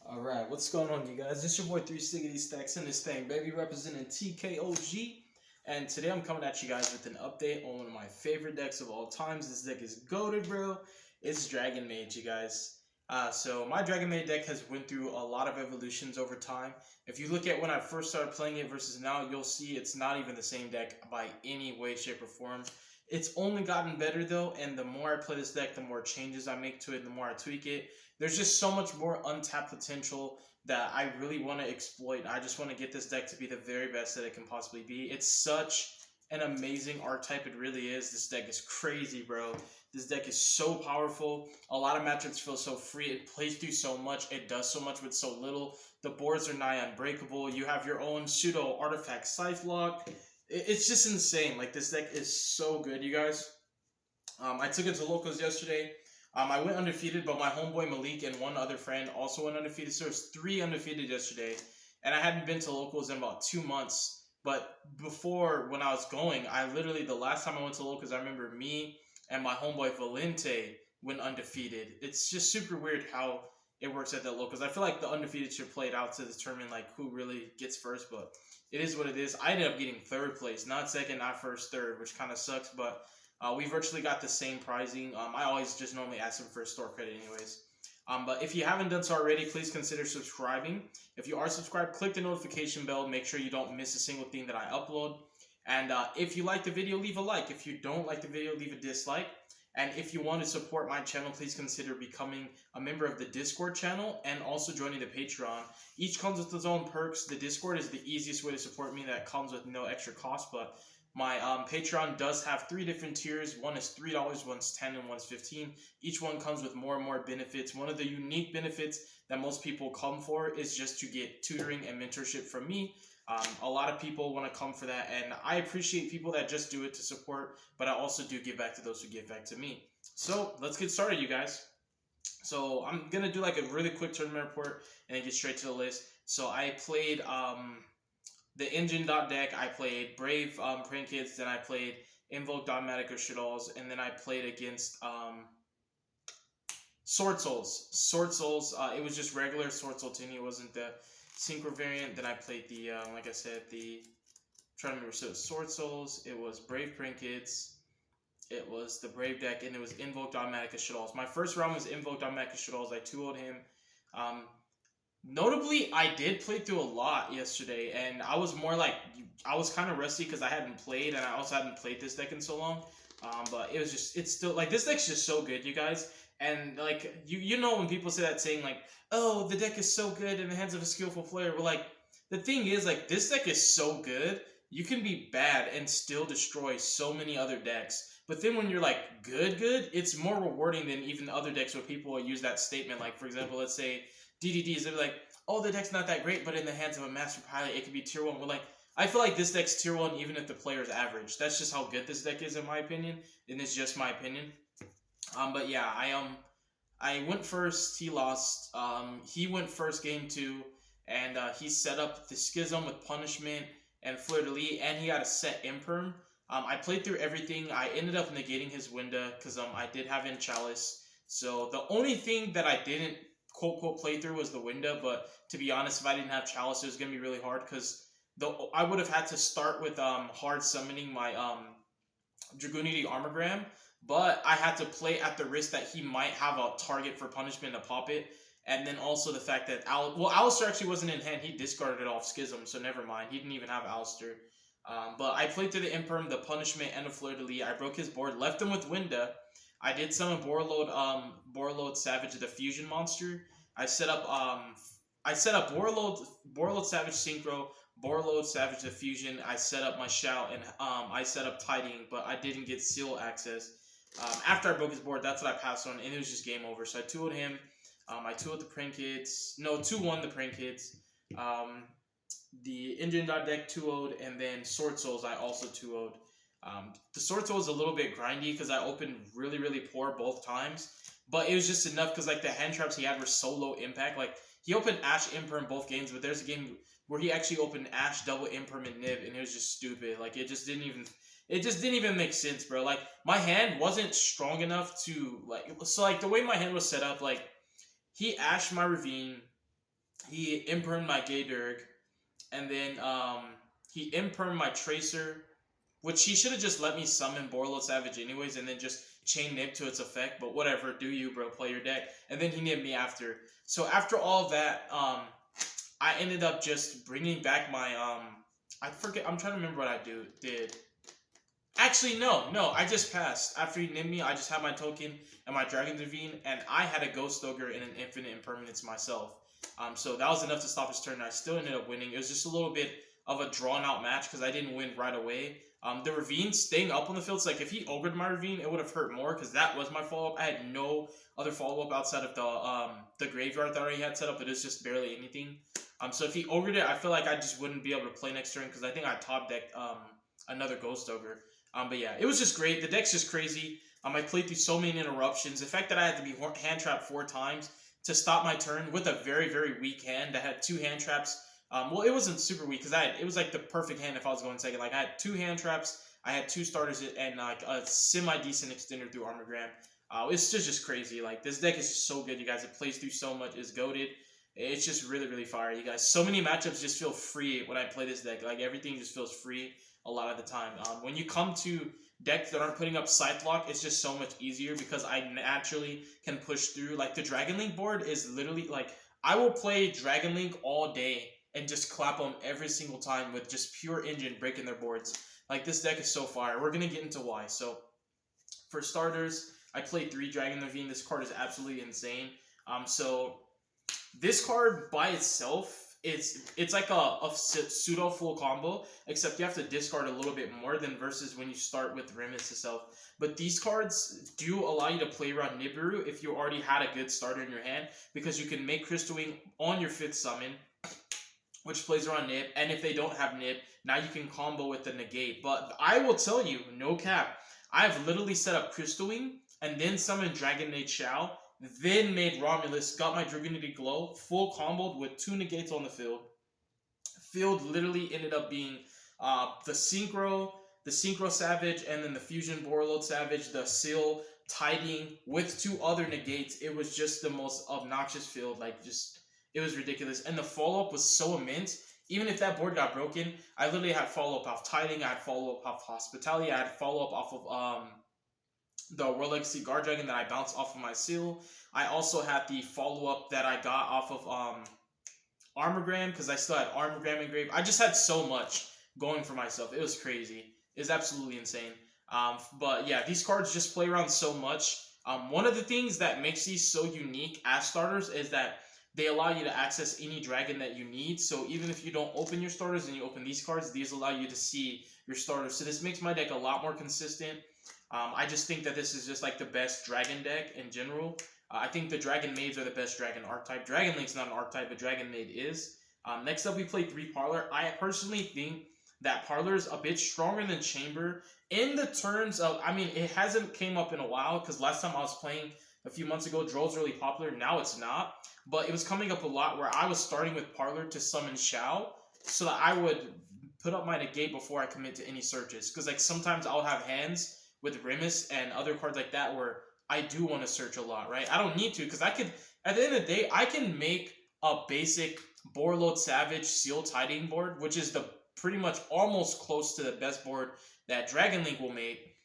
Alright, what's going on, you guys? This your boy 360 Stacks in this thing, baby, representing TKOG. And today I'm coming at you guys with an update on one of my favorite decks of all times. This deck is goated, bro. It's Dragonmaid, you guys. So my Dragonmaid deck has went through a lot of evolutions over time. If you look at when I first started playing it versus now, you'll see it's not even the same deck by any way, shape, or form. It's only gotten better though, and the more I play this deck, the more changes I make to it, the more I tweak it. There's just so much more untapped potential that I really want to exploit. I just want to get this deck to be the very best that it can possibly be. It's such an amazing archetype, it really is. This deck is crazy, bro. This deck is so powerful. A lot of matchups feel so free. It plays through so much. It does so much with so little. The boards are nigh unbreakable. You have your own pseudo artifact scythe lock. It's just insane. Like, this deck is so good, you guys. I took it to locals yesterday. I went undefeated, but my homeboy Malik and one other friend also went undefeated. So there's 3 undefeated yesterday, and I hadn't been to locals in about 2 months. But before, when I was going, I literally, the last time I went to locals, I remember me and my homeboy Valente went undefeated. It's just super weird how it works at the locals. I feel like the undefeated should play it out to determine like who really gets first, but it is what it is. I ended up getting 3rd place, not second, not first, 3rd, which kind of sucks, but we virtually got the same pricing. I always just normally ask them for a store credit anyways. But if you haven't done so already, please consider subscribing. If you are subscribed, click the notification bell. Make sure you don't miss a single thing that I upload. And if you like the video, leave a like. If you don't like the video, leave a dislike. And if you want to support my channel, please consider becoming a member of the Discord channel and also joining the Patreon. Each comes with its own perks. The Discord is the easiest way to support me. That comes with no extra cost, but my Patreon does have 3 different tiers. One is $3, one's $10, and one's $15. Each one comes with more and more benefits. One of the unique benefits that most people come for is just to get tutoring and mentorship from me. A lot of people want to come for that, and I appreciate people that just do it to support, but I also do give back to those who give back to me. So let's get started, you guys. So I'm going to do like a really quick tournament report and then get straight to the list. So I played the engine deck. I played Brave Print Kids, then I played Invoke Dogmatic or Shaddolls, and then I played against Sword Souls. Sword Souls, it was just regular Sword Soul Tini, it wasn't the Synchro variant. Then I played the, like I said, trying to remember, so it was Sword Souls, it was Brave Print Kids, it was the Brave deck, and it was Invoke Dogmatic or Shaddolls. My first round was Invoke Dogmatic or Shaddolls. I 2-0'd him. Notably, I did play through a lot yesterday, and I was more like, I was kind of rusty because I hadn't played, and I also hadn't played this deck in so long. But it was just, it's still, like, this deck's just so good, you guys. And, like, you know when people say that saying, like, oh, the deck is so good in the hands of a skillful player. Well, like, the thing is, like, this deck is so good, you can be bad and still destroy so many other decks. But then when you're, like, good, it's more rewarding than even other decks where people use that statement. Like, for example, let's say DDDs, they're like, oh, the deck's not that great, but in the hands of a Master Pilot, it could be tier 1. We're like, I feel like this deck's tier 1 even if the player's average. That's just how good this deck is, in my opinion, and it's just my opinion. But yeah, I went first, he lost. He went first game 2, and he set up the Schism with Punishment and Fleur de Lis, and he got a set Imperm. I played through everything. I ended up negating his Winda, because I did have in Chalice. So the only thing that I didn't quote play through was the Winda, but to be honest, if I didn't have Chalice, it was going to be really hard, because I would have had to start with hard summoning my Dragunity Armogram, but I had to play at the risk that he might have a target for punishment to pop it, and then also the fact that Alistair actually wasn't in hand. He discarded it off Schism, so never mind. He didn't even have Alistair. But I played through the Imperm, the Punishment, and the Fleur de Lis. I broke his board, left him with Winda. I did summon Borreload Savage, the fusion monster. I set up Borreload Savage Synchro, Borreload Savage the fusion. I set up my Shout, and I set up Tidying, but I didn't get Seal access. After I broke his board, that's what I passed on, and it was just game over. So I 2-0'd him. I 2-0'd the Print Kids. No, 2-1 the Print Kids. The Engine deck 2-0'd, and then Sword Souls I also 2-0'd. The Sword Soul was a little bit grindy because I opened really, really poor both times. But it was just enough because, like, the hand traps he had were so low impact. Like, he opened Ash Imper in both games, but there's a game where he actually opened Ash double Imper and Nib, and it was just stupid. Like, it just didn't even make sense, bro. Like, my hand wasn't strong enough to, like, so, like, the way my hand was set up, like, he ashed my Ravine, he impermed my Gayderg, and then he impermed my Tracer, which he should have just let me summon Borlo Savage anyways, and then just chain nip to its effect. But whatever, do you, bro? Play your deck. And then he nipped me after. So after all of that, I ended up just bringing back my I forget. I'm trying to remember what I did. Actually, no. I just passed. After he nipped me, I just had my token and my Dragon Ravine, and I had a Ghost Ogre and an Infinite Impermanence myself. So that was enough to stop his turn, and I still ended up winning. It was just a little bit of a drawn-out match because I didn't win right away. The Ravine staying up on the field, so like if he ogred my Ravine, it would have hurt more because that was my follow-up. I had no other follow-up outside of the graveyard that I already had set up. It is just barely anything. So if he ogred it, I feel like I just wouldn't be able to play next turn because I think I top decked another Ghost Ogre. But yeah, it was just great. The deck's just crazy. I played through so many interruptions. The fact that I had to be hand trapped 4 times to stop my turn with a very, very weak hand that had 2 hand traps. Well, it wasn't super weak because it was like the perfect hand if I was going second. Like I had 2 hand traps, I had 2 starters, and like a semi-decent extender through Armogram. It's just crazy. Like this deck is just so good, you guys. It plays through so much. It's goated. It's just really, really fire, you guys. So many matchups just feel free when I play this deck. Like everything just feels free a lot of the time. When you come to decks that aren't putting up Scythe Lock, it's just so much easier because I naturally can push through. Like the Dragon Link board is literally like I will play Dragon Link all day and just clap them every single time with just pure engine breaking their boards. Like this deck is so fire. We're gonna get into why. So for starters, I played 3 Dragon Ravine. This card is absolutely insane. So this card by itself, it's like a pseudo full combo, except you have to discard a little bit more than versus when you start with Remus itself. But these cards do allow you to play around Nibiru if you already had a good starter in your hand, because you can make Crystal Wing on your 5th summon, which plays around Nib, and if they don't have Nib, now you can combo with the negate. But I will tell you, no cap, I've literally set up Crystal Wing and then summoned Dragonmaid Shao, then made Romulus, got my Dragunity Glow, full comboed with 2 negates on the field. Field literally ended up being the Synchro Savage, and then the Fusion Borreload Savage, the Seal Tiding with 2 other negates. It was just the most obnoxious field, like just, it was ridiculous. And the follow-up was so immense. Even if that board got broken, I literally had follow-up off Tiding, I had follow-up off Hospitality, I had follow-up off of the World Legacy Guard Dragon that I bounced off of my Seal. I also had the follow-up that I got off of Armogram, because I still had Armogram engraved. I just had so much going for myself. It was crazy. It's absolutely insane. But yeah, these cards just play around so much. One of the things that makes these so unique as starters is that they allow you to access any dragon that you need. So even if you don't open your starters and you open these cards, these allow you to see your starters. So this makes my deck a lot more consistent. I just think that this is just like the best dragon deck in general. I think the Dragonmaids are the best dragon archetype. Dragon Link's not an archetype, but Dragonmaid is. Next up, we play 3 Parlor. I personally think that Parlor is a bit stronger than Chamber in the terms of, I mean, it hasn't came up in a while because last time I was playing a few months ago, Droll's really popular. Now it's not. But it was coming up a lot where I was starting with Parlor to summon Shao so that I would put up my negate before I commit to any searches. Because like sometimes I'll have hands with Remus and other cards like that where I do want to search a lot, right? I don't need to because I could, at the end of the day, I can make a basic Borreload Savage Seal Tiding board, which is the pretty much almost close to the best board that Dragon Link will make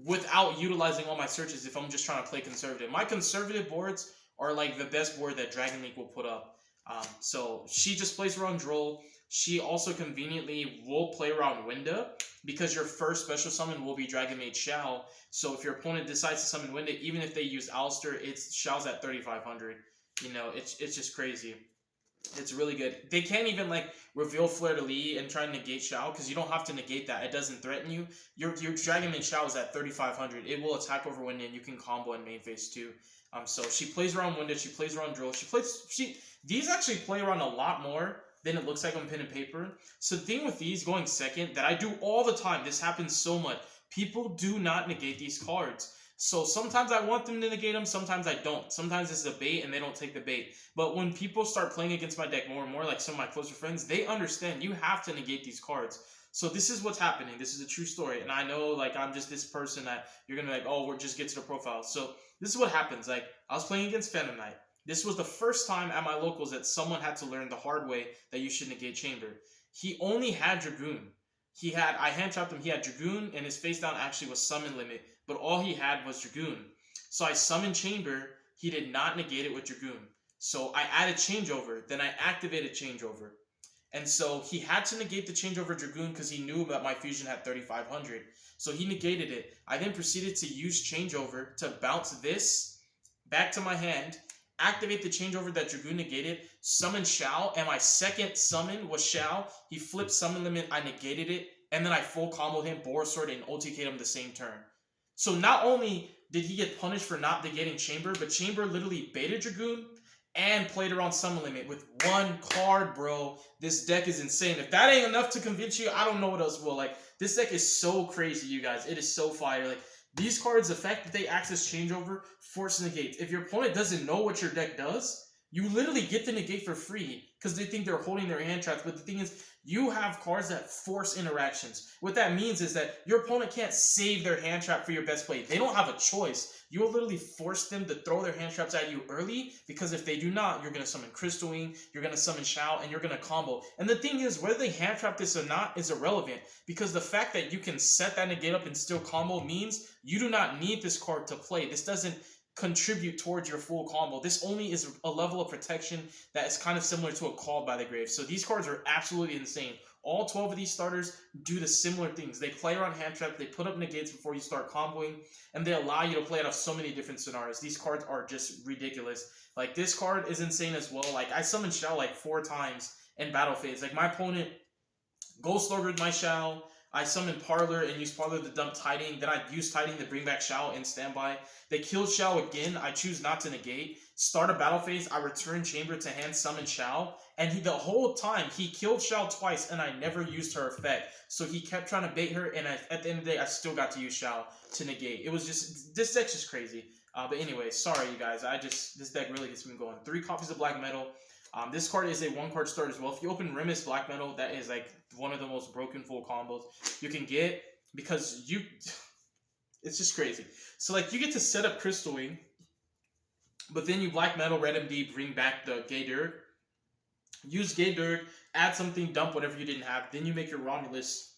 without utilizing all my searches if I'm just trying to play conservative. My conservative boards are like the best board that Dragon Link will put up. So she just plays around Droll. She also conveniently will play around Winda because your first special summon will be Dragonmaid Shao. So if your opponent decides to summon Winda, even if they use Alistair, it's Shao's at 3,500. You know, it's just crazy. It's really good. They can't even like reveal Fleur de Lis and try and negate Shao because you don't have to negate that. It doesn't threaten you. Your Dragonmaid Shao is at 3,500. It will attack over Winda and you can combo in main phase too. So she plays around Winda. She plays around Droll. These actually play around a lot more than it looks like on pen and paper. So the thing with these going second that I do all the time, this happens so much. People do not negate these cards. So sometimes I want them to negate them, sometimes I don't. Sometimes it's a bait and they don't take the bait. But when people start playing against my deck more and more, like some of my closer friends, they understand you have to negate these cards. So this is what's happening. This is a true story. And I know like I'm just this person that you're going to be like, oh, we'll just get to the profile. So this is what happens. Like I was playing against Phantom Knight. This was the first time at my locals that someone had to learn the hard way that you should negate chamber. He only had Dragoon. I hand trapped him, he had Dragoon, and his face down actually was summon limit, but all he had was Dragoon. So I summoned chamber, he did not negate it with Dragoon. So I added changeover, then I activated changeover. And so he had to negate the changeover Dragoon because he knew that my fusion had 3500. So he negated it. I then proceeded to use changeover to bounce this back to my hand, activate the changeover that Dragoon negated, summon Shao, and my second summon was Shao. He flipped summon limit, I negated it, and then I full comboed him, Boar Sword, and ulticated him the same turn. So not only did he get punished for not negating Chamber, but Chamber literally baited Dragoon and played around summon limit with one card, bro. This deck is insane. If that ain't enough to convince you, I don't know what else will. Like, this deck is so crazy, you guys. It is so fire. Like, these cards, the fact that they access changeover, force negate. If your opponent doesn't know what your deck does, you literally get the negate for free because they think they're holding their hand traps. But the thing is, you have cards that force interactions. What that means is that your opponent can't save their hand trap for your best play. They don't have a choice. You will literally force them to throw their hand traps at you early, because if they do not, you're going to summon Crystal Wing, you're going to summon Shao, and you're going to combo. And the thing is, whether they hand trap this or not is irrelevant, because the fact that you can set that negate up and still combo means you do not need this card to play. This doesn't contribute towards your full combo. This only is a level of protection that is kind of similar to a Call by the Grave. So these cards are absolutely insane. All 12 of these starters do the similar things. They play around hand trap, they put up negates before you start comboing, and they allow you to play out of so many different scenarios. These cards are just ridiculous. Like, this card is insane as well. Like, I summoned Shao like 4 times in battle phase. Like, my opponent Ghost Lord my Shao, I summoned Parlor and used Parlor to dump Tiding. Then I used Tiding to bring back Shao in standby. They killed Shao again. I choose not to negate. Start a battle phase. I return Chamber to hand summon Shao. And the whole time, he killed Shao twice and I never used her effect. So he kept trying to bait her, and at the end of the day, I still got to use Shao to negate. It was just, this deck's just crazy. But anyway, sorry you guys. This deck really gets me going. 3 copies of Black Metal. This card is a 1-card start as well. If you open Remus Black Metal, that is like one of the most broken full combos you can get, because it's just crazy. So like, you get to set up Crystal Wing, but then you Black Metal, Red MD, bring back the Gay Dirk, use Gay Dirk, add something, dump whatever you didn't have, then you make your Romulus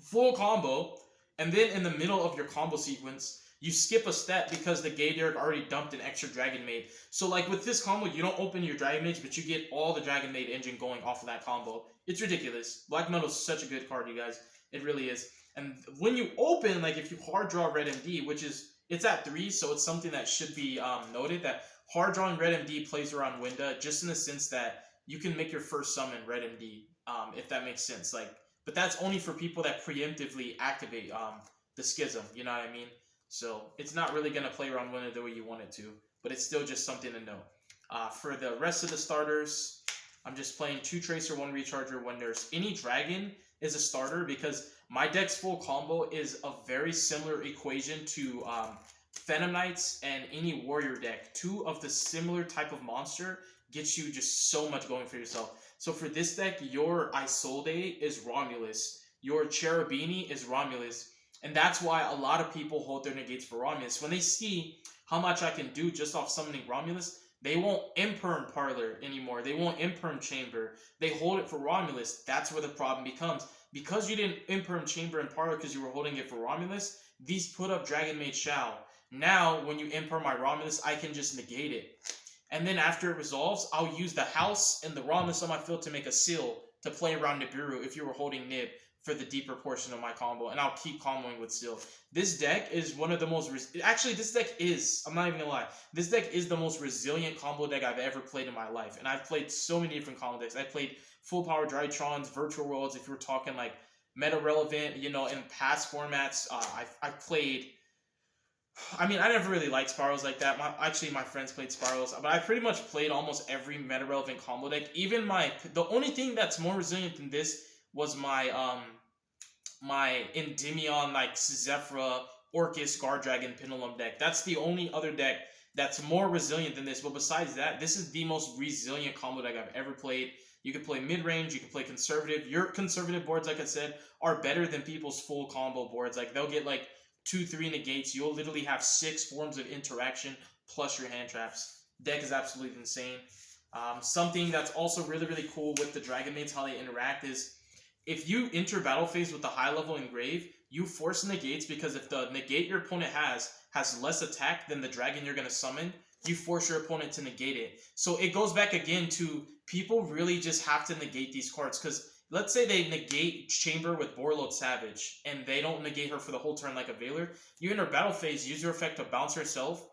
full combo, and then in the middle of your combo sequence, you skip a step because the Gay Dirk already dumped an extra Dragonmaid. So like, with this combo, you don't open your Dragonmaids, but you get all the Dragonmaid engine going off of that combo. It's ridiculous. Black Metal is such a good card, you guys. It really is. And when you open, like, if you hard draw Red MD, which is, it's at 3, so it's something that should be noted, that hard drawing Red MD plays around Winda, just in the sense that you can make your first summon Red MD, if that makes sense. Like, but that's only for people that preemptively activate the Schism, you know what I mean? So it's not really going to play around Winda the way you want it to, but it's still just something to know. For the rest of the starters, I'm just playing 2 Tracer, 1 Recharger. When there's any Dragon is a starter, because my deck's full combo is a very similar equation to Phantom Knights and any Warrior deck. 2 of the similar type of monster gets you just so much going for yourself. So for this deck, your Isolde is Romulus, your Cherubini is Romulus, and that's why a lot of people hold their negates for Romulus. When they see how much I can do just off summoning Romulus, they won't Imperm Parlor anymore. They won't Imperm Chamber. They hold it for Romulus. That's where the problem becomes. Because you didn't Imperm Chamber and Parlor because you were holding it for Romulus, these put up Dragonmaid Shao. Now, when you Imperm my Romulus, I can just negate it. And then after it resolves, I'll use the House and the Romulus on my field to make a seal to play around Nibiru if you were holding Nib for the deeper portion of my combo, and I'll keep comboing with Seal. This deck is one of the most... Actually, this deck is... I'm not even gonna lie. This deck is the most resilient combo deck I've ever played in my life, and I've played so many different combo decks. I've played Full Power Drytrons, Virtual Worlds, if you were talking like meta-relevant, you know, in past formats. I've played... I mean, I never really liked Spirals like that. Actually, my friends played Spirals, but I pretty much played almost every meta-relevant combo deck. Even the only thing that's more resilient than this was my my Endymion, like Zephyra, Orcus, Guard Dragon, Pendulum deck. That's the only other deck that's more resilient than this. But besides that, this is the most resilient combo deck I've ever played. You can play mid-range, you can play conservative. Your conservative boards, like I said, are better than people's full combo boards. Like, they'll get like 2-3 negates. You'll literally have 6 forms of interaction plus your hand traps. Deck is absolutely insane. Something that's also really, really cool with the Dragonmaids, how they interact is if you enter battle phase with the high level engrave, you force negates because if the negate your opponent has less attack than the dragon you're going to summon, you force your opponent to negate it. So it goes back again to people really just have to negate these cards because let's say they negate Chamber with Borload Savage and they don't negate her for the whole turn like a Veiler. You enter battle phase, use your effect to bounce herself,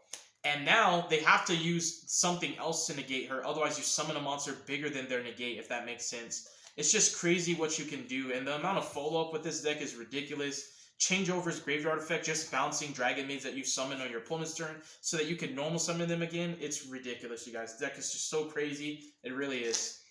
and now they have to use something else to negate her. Otherwise, you summon a monster bigger than their negate, if that makes sense. It's just crazy what you can do, and the amount of follow-up with this deck is ridiculous. Changeover's Graveyard Effect, just bouncing Dragonmaids that you summon on your opponent's turn so that you can normal summon them again. It's ridiculous, you guys. The deck is just so crazy. It really is.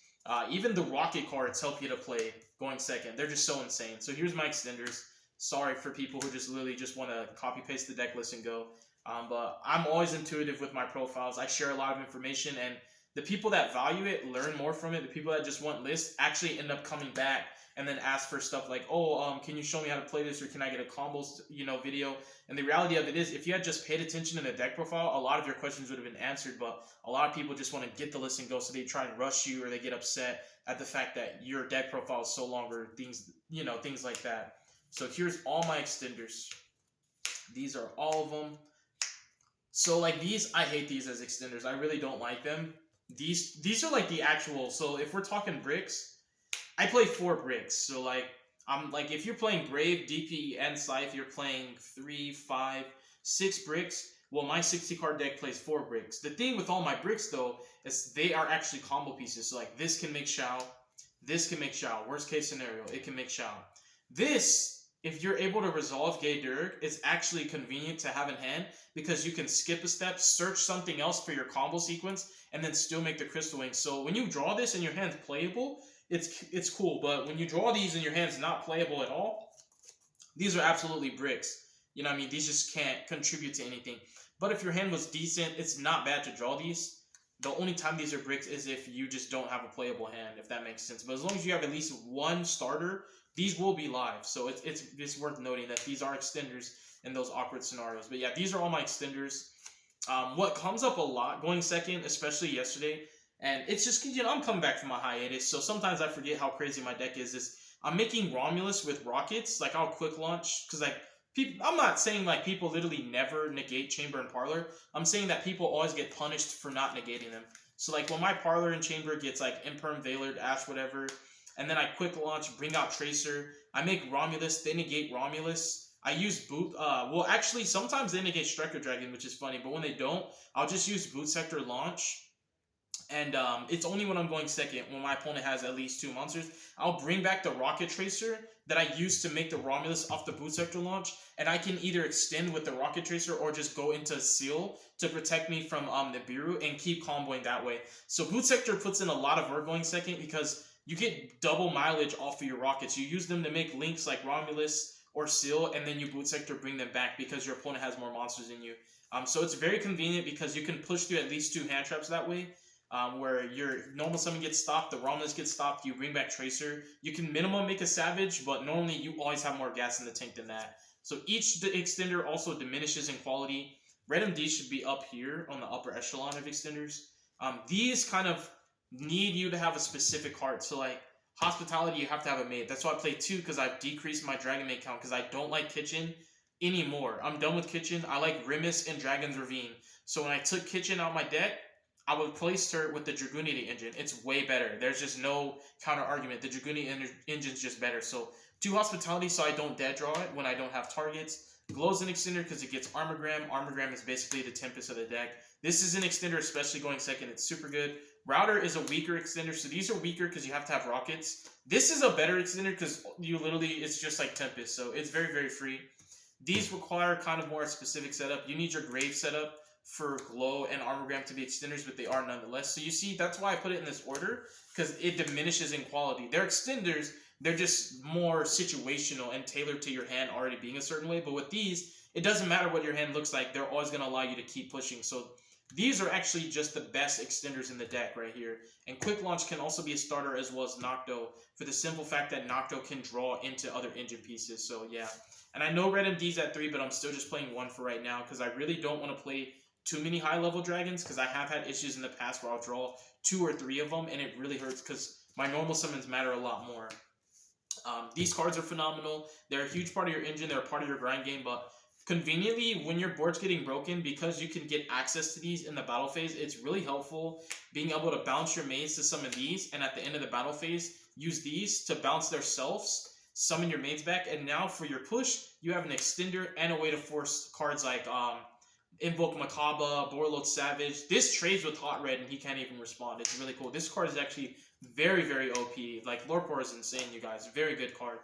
Even the Rocket cards help you to play going second. They're just so insane. So here's my extenders. Sorry for people who just literally just want to copy-paste the deck list and go. But I'm always intuitive with my profiles. I share a lot of information, and the people that value it learn more from it. The people that just want lists actually end up coming back and then ask for stuff like, oh, can you show me how to play this, or can I get a combos, video? And the reality of it is, if you had just paid attention in the deck profile, a lot of your questions would have been answered. But a lot of people just want to get the list and go, so they try and rush you, or they get upset at the fact that your deck profile is so long, or things, things like that. So here's all my extenders. These are all of them. So like these, I hate these as extenders. I really don't like them. These are like the actual. So if we're talking bricks, I play 4 bricks. So like I'm like if you're playing Brave, DP, and Scythe, you're playing 3, 5, 6 bricks. Well, my 60 card deck plays 4 bricks. The thing with all my bricks though is they are actually combo pieces. So like this can make Shao, this can make Shao. Worst case scenario, it can make Shao. This, if you're able to resolve Gay Durg, it's actually convenient to have in hand because you can skip a step, search something else for your combo sequence, and then still make the Crystal Wing. So when you draw this and your hand's playable, it's cool. But when you draw these and your hand's not playable at all, these are absolutely bricks. You know what I mean? These just can't contribute to anything. But if your hand was decent, it's not bad to draw these. The only time these are bricks is if you just don't have a playable hand, if that makes sense. But as long as you have at least one starter, these will be live. So it's worth noting that these are extenders in those awkward scenarios. But yeah, these are all my extenders. What comes up a lot going second, especially yesterday, and it's just, I'm coming back from my hiatus, so sometimes I forget how crazy my deck is I'm making Romulus with rockets. Like, I'll quick launch, because like, I'm not saying like people literally never negate Chamber and Parlor. I'm saying that people always get punished for not negating them. So like when my Parlor and Chamber gets like Imperm, Veilered, Ash, whatever, and then I quick launch, bring out Tracer, I make Romulus, they negate Romulus. I use Boot, well actually sometimes they negate Striker Dragon, which is funny, but when they don't, I'll just use Boot Sector Launch. And it's only when I'm going second, when my opponent has at least 2 monsters, I'll bring back the Rocket Tracer that I used to make the Romulus off the Boot Sector launch, and I can either extend with the Rocket Tracer or just go into Seal to protect me from Nibiru and keep comboing that way. So Boot Sector puts in a lot of work going second because you get double mileage off of your rockets. You use them to make links like Romulus or Seal, and then you Boot Sector bring them back because your opponent has more monsters than you. So it's very convenient because you can push through at least 2 hand traps that way. Where your normal summon gets stopped, the Romulus gets stopped, you bring back Tracer. You can minimum make a Savage, but normally you always have more gas in the tank than that. So each extender also diminishes in quality. Red MD should be up here on the upper echelon of extenders. These kind of need you to have a specific card. So like Hospitality, you have to have a maid. That's why I play 2, because I've decreased my Dragon Maid count because I don't like Kitchen anymore. I'm done with Kitchen. I like Rimus and Dragon's Ravine. So when I took Kitchen out of my deck, I would place her with the Dragunity engine. It's way better. There's just no counter argument. The Dragunity engine's just better. So 2 Hospitality so I don't dead draw it when I don't have targets. Glow's an extender because it gets Armorgram. Armorgram is basically the Tempest of the deck. This is an extender, especially going second. It's super good. Router is a weaker extender. So these are weaker because you have to have rockets. This is a better extender because you literally, it's just like Tempest. So it's very, very free. These require kind of more a specific setup. You need your Grave setup for Glow and Armorgram to be extenders, but they are nonetheless. So you see, that's why I put it in this order, because it diminishes in quality. They're extenders, they're just more situational and tailored to your hand already being a certain way. But with these, it doesn't matter what your hand looks like, they're always going to allow you to keep pushing. So these are actually just the best extenders in the deck right here. And Quick Launch can also be a starter as well as Nocto, for the simple fact that Nocto can draw into other engine pieces. So yeah. And I know Red MD's at 3, but I'm still just playing 1 for right now, because I really don't want to play too many high level dragons, because I have had issues in the past where I'll draw 2 or 3 of them, and it really hurts because my normal summons matter a lot more. These cards are phenomenal. They're a huge part of your engine. They're a part of your grind game, but conveniently, when your board's getting broken, because you can get access to these in the battle phase, it's really helpful being able to bounce your maids to summon these, and at the end of the battle phase, use these to bounce their selves, summon your maids back, and now for your push, you have an extender and a way to force cards like Invoke Makaba, Borload Savage. This trades with Hot Red and he can't even respond. It's really cool. This card is actually very, very OP. Like, Lorepore is insane, you guys. Very good card.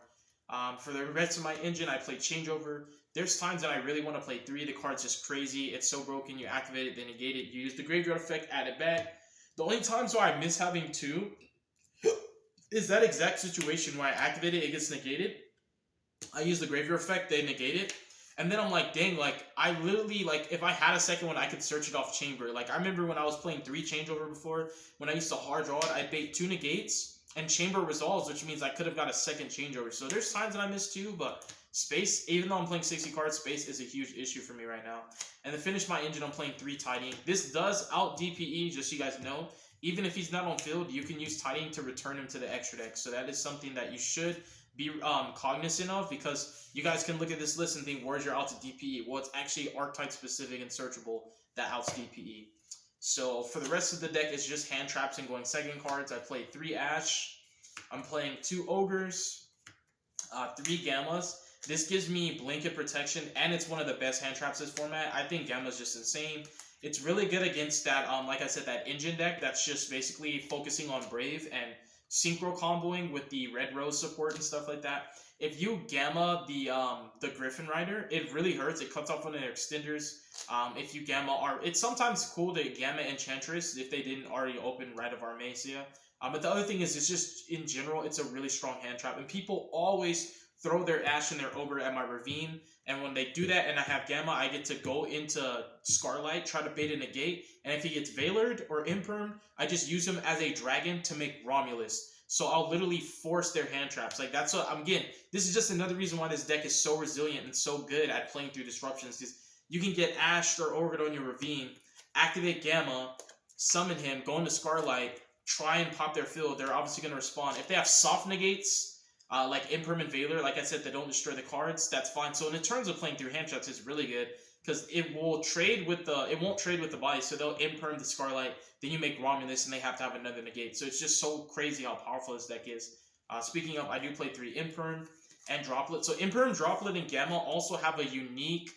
For the rest of my engine, I play Changeover. There's times that I really want to play 3. The card's just crazy. It's so broken. You activate it, then negate it. You use the Graveyard Effect, add it back. The only times where I miss having 2 is that exact situation where I activate it, it gets negated. I use the Graveyard Effect, they negate it. And then I'm like, dang, like, I literally, like, if I had a second one, I could search it off Chamber. Like, I remember when I was playing 3 Changeover before, when I used to hard draw it, I'd bait 2 negates and Chamber resolves, which means I could have got a second Changeover. So there's times that I miss 2, but space, even though I'm playing 60 cards, space is a huge issue for me right now. And to finish my engine, I'm playing 3 Tidying. This does out DPE, just so you guys know. Even if he's not on field, you can use Tidying to return him to the extra deck. So that is something that you should be cognizant of, because you guys can look at this list and think, where's your out to DPE? Well, it's actually archetype specific and searchable that outs DPE. So for the rest of the deck, it's just hand traps and going second cards. I play 3 Ash. I'm playing 2 Ogres, 3 Gammas. This gives me blanket protection, and it's one of the best hand traps this format. I think Gamma's just insane. It's really good against that, like I said, that engine deck that's just basically focusing on Brave and synchro comboing with the Red Rose support and stuff like that. If you Gamma the Griffin Rider, it really hurts. It cuts off one of their extenders. If you Gamma it's sometimes cool to Gamma Enchantress if they didn't already open Rite of Armacia. But the other thing is, it's just, in general, it's a really strong hand trap. And people always throw their Ash and their Ogre at my Ravine. And when they do that and I have Gamma, I get to go into Scarlight, try to bait a negate. And if he gets Veilered or Imperm, I just use him as a dragon to make Romulus. So I'll literally force their hand traps. Like, that's what, again, this is just another reason why this deck is so resilient and so good at playing through disruptions. Because you can get Ashed or Ogre on your Ravine, activate Gamma, summon him, go into Scarlight, try and pop their field. They're obviously going to respond. If they have soft negates, like Imperm and Veiler, like I said, that don't destroy the cards, that's fine. So in terms of playing through hand traps, it's really good, because it won't trade with the body. So they'll Imperm the Scarlight, then you make Romulus, and they have to have another negate. So it's just so crazy how powerful this deck is. Speaking of, I do play 3 Imperm and Droplet. So Imperm, Droplet, and Gamma also have a unique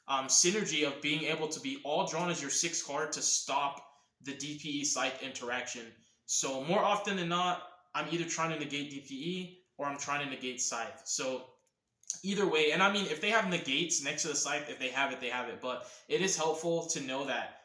synergy of being able to be all drawn as your 6th card to stop the DPE Scythe interaction. So more often than not, I'm either trying to negate DPE or I'm trying to negate Scythe. So either way, and I mean, if they have negates next to the Scythe, if they have it, they have it. But it is helpful to know that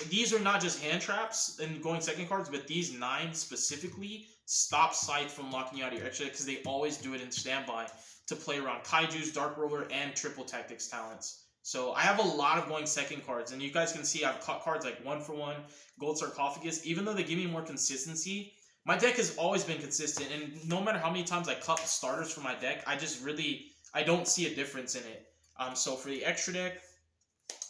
these are not just hand traps and going second cards, but these 9 specifically stop Scythe from locking you out of your extra, because they always do it in standby to play around Kaiju's, Dark Roller, and Triple Tactics talents. So I have a lot of going second cards, and you guys can see I've cut cards like 1-for-1, Gold Sarcophagus. Even though they give me more consistency, my deck has always been consistent, and no matter how many times I cut starters from my deck, I don't see a difference in it. So for the extra deck,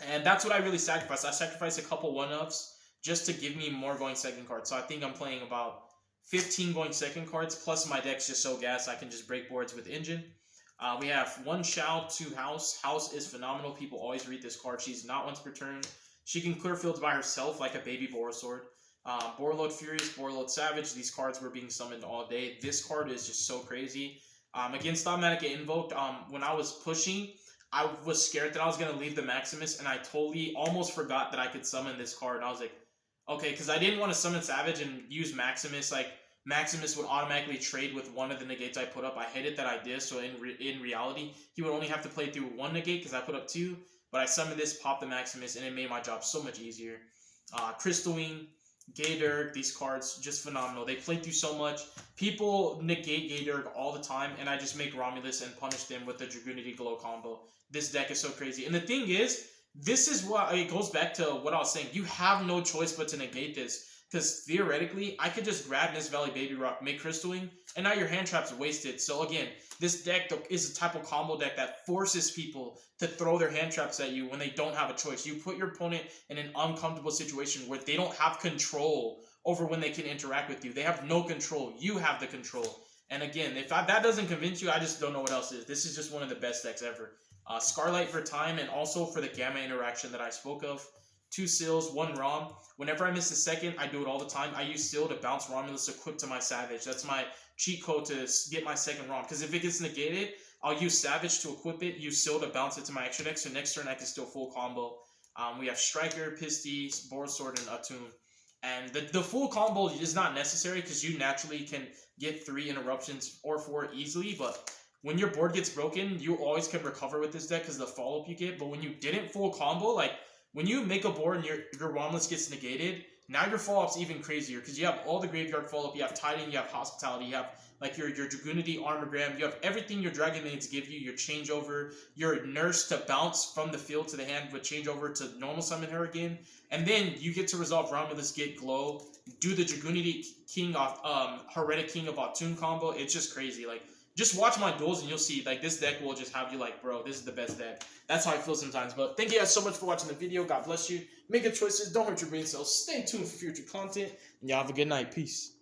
and that's what I really sacrifice. I sacrifice a couple 1-ups just to give me more going second cards. So I think I'm playing about 15 going second cards, plus my deck's just so gas I can just break boards with Engine. We have 1 Shao, 2 House. House is phenomenal. People always read this card. She's not once per turn. She can clear fields by herself like a baby Borosword. Borload Furious, Borload Savage. These cards were being summoned all day. This card is just so crazy. Against Automatic Invoked, when I was pushing, I was scared that I was going to leave the Maximus, and I totally almost forgot that I could summon this card. And I was like, okay, because I didn't want to summon Savage and use Maximus. Like, Maximus would automatically trade with one of the negates I put up. I hated that idea, so in reality, he would only have to play through 1 negate because I put up 2. But I summoned this, popped the Maximus, and it made my job so much easier. Crystal Wing, Gaydirk, these cards, just phenomenal. They play through so much. People negate Gaydirk all the time, and I just make Romulus and punish them with the Dragunity Glow combo. This deck is so crazy. And the thing is, this is what it goes back to what I was saying. You have no choice but to negate this. Because theoretically, I could just grab Miss Valley Baby Rock, make Crystalling, and now your hand trap's wasted. So again, this deck is a type of combo deck that forces people to throw their hand traps at you when they don't have a choice. You put your opponent in an uncomfortable situation where they don't have control over when they can interact with you. They have no control. You have the control. And again, if that doesn't convince you, I just don't know what else is. This is just one of the best decks ever. Scarlight for time and also for the Gamma interaction that I spoke of. 2 Seals, 1 Rom. Whenever I miss a second, I do it all the time. I use Seal to bounce Romulus equipped to my Savage. That's my cheat code to get my second Rom. Because if it gets negated, I'll use Savage to equip it, use Seal to bounce it to my extra deck, so next turn I can still full combo. We have Striker, Pisty, Board Sword, and Attune. And the full combo is not necessary because you naturally can get 3 interruptions or 4 easily, but when your board gets broken, you always can recover with this deck because of the follow-up you get. But when you didn't full combo, like when you make a board and your Romulus gets negated, now your follow-up's even crazier because you have all the graveyard follow-up, you have Tiding, you have Hospitality, you have like your Dragunity, Armogram, you have everything your Dragonmaids give you, your changeover, your Nurse to bounce from the field to the hand with changeover to normal summon her again, and then you get to resolve Romulus, get Glow, do the Dragunity King of Heretic King of Attune combo. It's just crazy. Like, just watch my duels and you'll see, like, this deck will just have you like, bro, this is the best deck. That's how I feel sometimes. But thank you guys so much for watching the video. God bless you. Make good choices. Don't hurt your brain cells. Stay tuned for future content. And y'all have a good night. Peace.